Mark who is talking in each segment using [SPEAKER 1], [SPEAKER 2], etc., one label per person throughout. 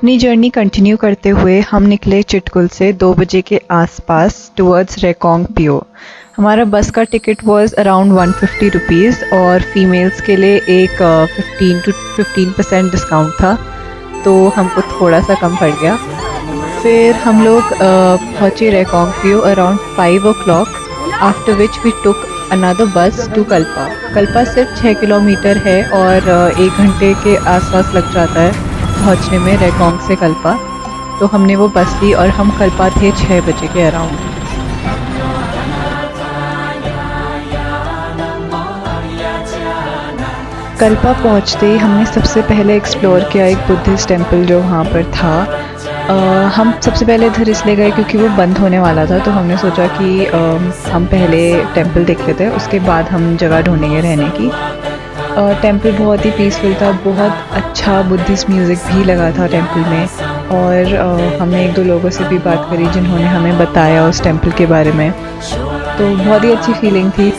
[SPEAKER 1] अपनी journey continue करते हुए हम निकले चिटकुल से 2 बजे के आसपास टुवर्ड्स रेकोंग पियो। हमारा बस का टिकट वाज अराउंड 150 रुपीज़ और फीमेल्स के लिए एक 15% डिस्काउंट था, तो हमको थोड़ा सा कम पड़ गया। फिर हम लोग पहुँचे Reckong Peo around 5 o'clock, after which we took another bus to Kalpa. Kalpa सिर्फ 6 किलोमीटर है और 1 घंटे के आसपास लग जाता है पहुंचने में रेकोंग से कल्पा। तो हमने वो बस ली और हम कल्पा थे 6 बजे के अराउंड। कल्पा पहुंचते ही हमने सबसे पहले एक्सप्लोर किया एक बुद्धिस्ट टेम्पल जो वहाँ पर था। हम सबसे पहले इधर इसलिए गए क्योंकि वो बंद होने वाला था, तो हमने सोचा कि हम पहले टेम्पल देख लेते हैं, उसके बाद हम जगह ढूंढेंगे रहने की। टेम्पल बहुत ही पीसफुल था, बहुत अच्छा बुद्धिस्ट म्यूज़िक भी लगा था टेम्पल में। और हमने 1-2 लोगों से भी बात करी जिन्होंने हमें बताया उस टेम्पल के बारे में, तो बहुत ही अच्छी फीलिंग थी।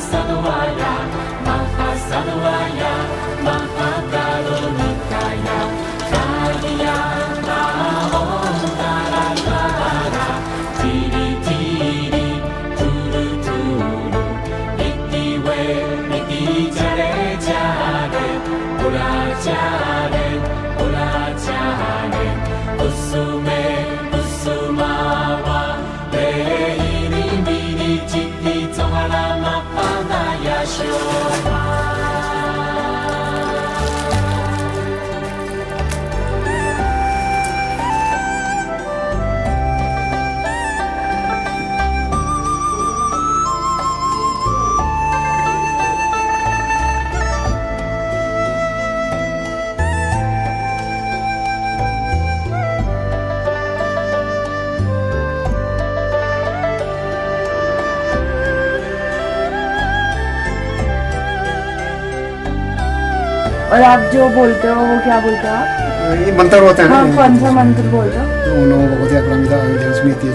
[SPEAKER 2] और आप जो बोलते हो वो क्या बोलते हो आप?
[SPEAKER 3] ये मंत्र होता है ना।
[SPEAKER 2] हाँ, कौन सा मंत्र बोलते हो?
[SPEAKER 3] ओम नमो भगवते अग्रमिता स्मृति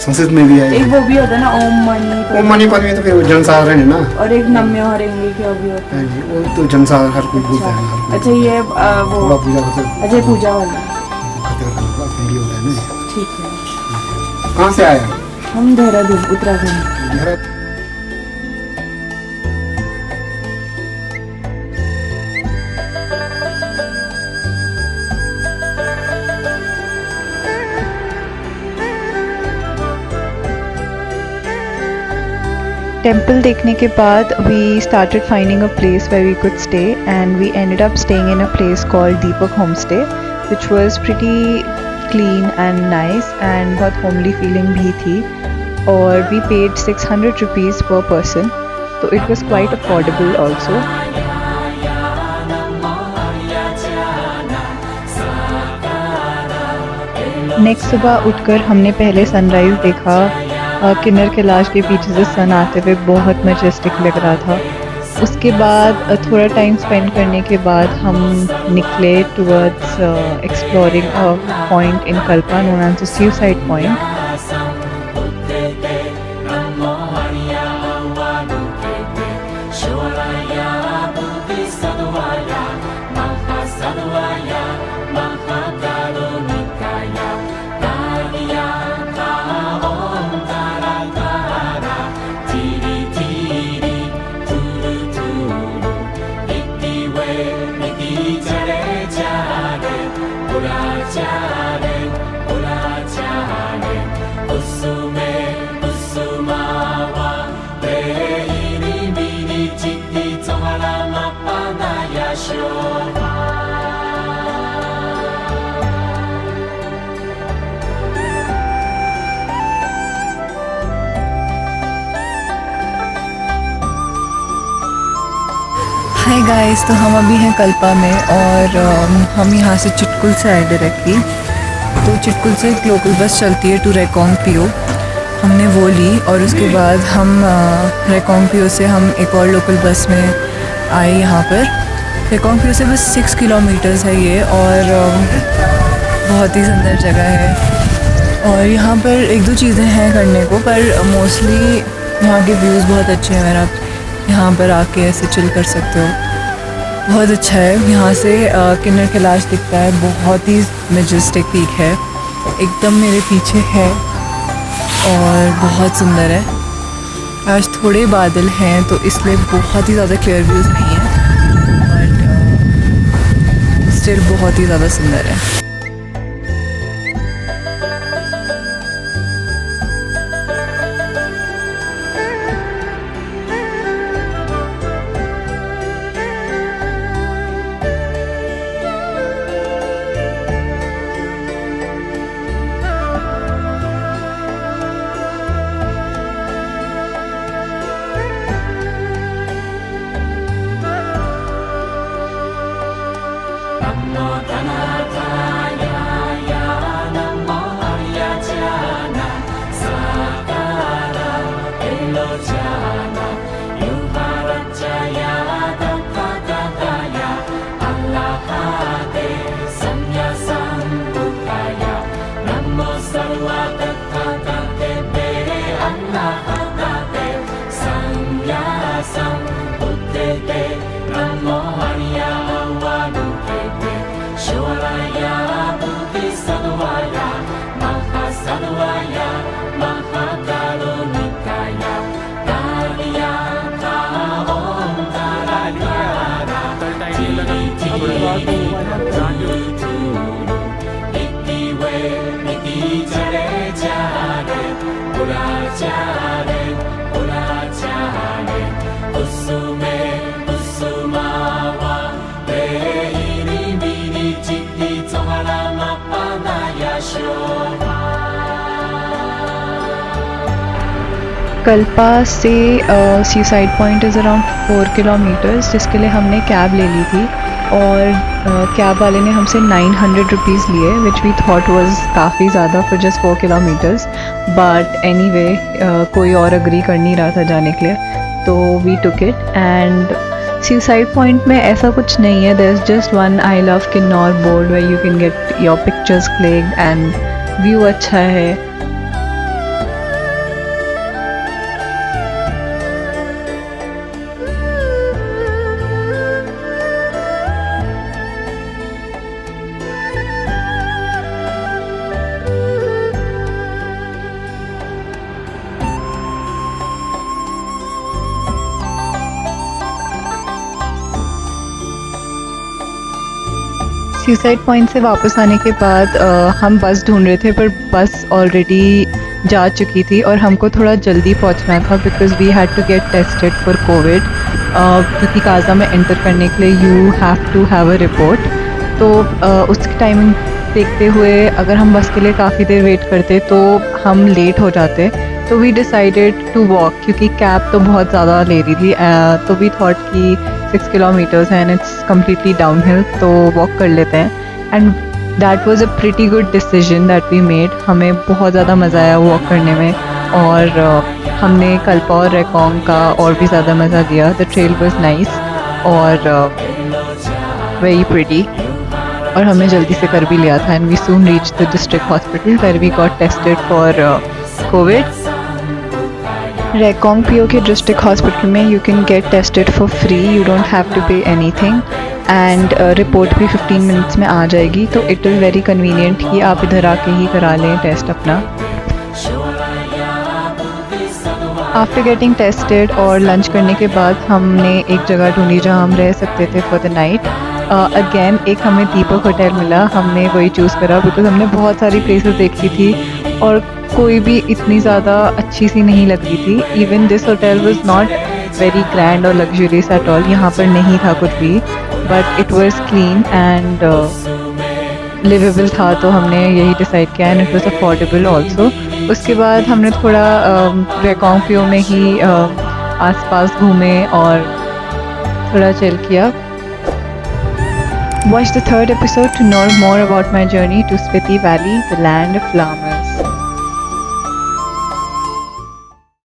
[SPEAKER 3] संस्कृत में भी है।
[SPEAKER 2] एक वो भी होता है ना, ओम
[SPEAKER 3] मणि पद में तो फिर जनसाधारण है ना,
[SPEAKER 2] और एक नम्य हरेंगे क्या भी होता है।
[SPEAKER 3] वो तो जनसाधारण हर कोई बोलता है ना।
[SPEAKER 2] अच्छा, ये वो
[SPEAKER 3] पूजा करते हैं।
[SPEAKER 2] अच्छा, पूजा वाला
[SPEAKER 3] होता है ना।
[SPEAKER 2] ठीक है।
[SPEAKER 3] कहाँ से आया?
[SPEAKER 2] हम देहरादून, उत्तराखंड।
[SPEAKER 1] टेम्पल देखने के बाद we started finding a place where we could stay and we ended up staying in a place called Deepak home stay, which was pretty clean and nice and बहुत होमली फीलिंग भी थी। और we paid 600 rupees per person, तो it was quite affordable also. Next सुबह उठकर हमने पहले sunrise देखा। किन्नर कैलाश के पीछे से सन आते हुए बहुत मैजेस्टिक लग रहा था। उसके बाद थोड़ा टाइम स्पेंड करने के बाद हम निकले towards exploring a point in Kalpa known as the suicide point. Hi guys, तो हम अभी हैं कल्पा में और हम यहाँ से चिटकुल से आए डायरेक्टली। तो चिटकुल से एक लोकल बस चलती है टू रेकोंग पियो, हमने वो ली और उसके बाद हम रेकोंग पियो से हम एक और लोकल बस में आए यहाँ पर। रेकोंग पियो से बस 6 किलोमीटर्स है ये और बहुत ही सुंदर जगह है और यहाँ पर 1-2 चीज़ें हैं करने को, पर मोस्टली यहाँ के व्यूज़ बहुत अच्छे हैं। अगर आप यहाँ पर आके ऐसे चिल कर सकते हो, बहुत अच्छा है। यहाँ से किन्नर कैलाश दिखता है, बहुत ही मेजेस्टिक पीक है, एकदम मेरे पीछे है और बहुत सुंदर है। आज थोड़े बादल हैं तो इसलिए बहुत ही ज़्यादा क्लियर व्यूज़ नहीं है, बट स्टिल बहुत ही ज़्यादा सुंदर है। कल्पा से seaside point is around 4 kilometres, जिसके लिए हमने कैब ले ली थी और कैब वाले ने हमसे 900 रुपीज़ लिए, विच वी थॉट वाज काफ़ी ज़्यादा for just 4 kilometres, but anyway कोई और अग्री कर नहीं रहा था जाने के लिए, तो we took it. And seaside point में ऐसा कुछ नहीं है, there is just one I love Kinnaur board where you can get your pictures clicked and view अच्छा है। सीसाइड पॉइंट से वापस आने के बाद हम बस ढूंढ रहे थे, पर बस ऑलरेडी जा चुकी थी और हमको थोड़ा जल्दी पहुंचना था because we had to get tested for covid, क्योंकि काजा में एंटर करने के लिए you have to have a report. तो उसकी टाइमिंग देखते हुए अगर हम बस के लिए काफ़ी देर वेट करते तो हम लेट हो जाते, तो वी डिसाइडेड टू वॉक, क्योंकि कैब तो बहुत ज़्यादा ले रही थी, तो वी थॉट कि 6 kilometres and it's completely downhill, तो वॉक कर लेते हैं। And that was a pretty good decision that we made. हमें बहुत ज़्यादा मज़ा आया वॉक करने में और हमने कल्पा और रेकोंग का और भी ज़्यादा मज़ा लिया। द ट्रेल वाज नाइस और वेरी प्रिटी, और हमने जल्दी से कर भी लिया था। And we soon reach the district hospital where we got tested for covid. Reckong Peo के डिस्ट्रिक्ट हॉस्पिटल में you can get tested for free, you don't have to pay anything, and report भी 15 मिनट्स में आ जाएगी, तो इट इज़ वेरी कन्वीनियंट कि आप इधर आके ही करा लें टेस्ट अपना। आफ्टर गेटिंग टेस्टेड और लंच करने के बाद हमने एक जगह ढूंढी जहाँ हम रह सकते थे फॉर द नाइट। अगेन एक हमें दीपक होटल मिला, हमने वही चूज़ करा बिकॉज हमने बहुत सारी प्लेसेस देखी थी और कोई भी इतनी ज़्यादा अच्छी सी नहीं लग रही थी। Even this hotel was not very grand or luxurious at all, यहाँ पर नहीं था कुछ भी, but it was clean and livable था, तो हमने यही डिसाइड किया and it was affordable also. उसके बाद हमने थोड़ा रेकोंग पीओ में ही आसपास घूमे और थोड़ा चिल किया। Watch the third episode to know more about my journey to Spiti Valley, the land of flowers.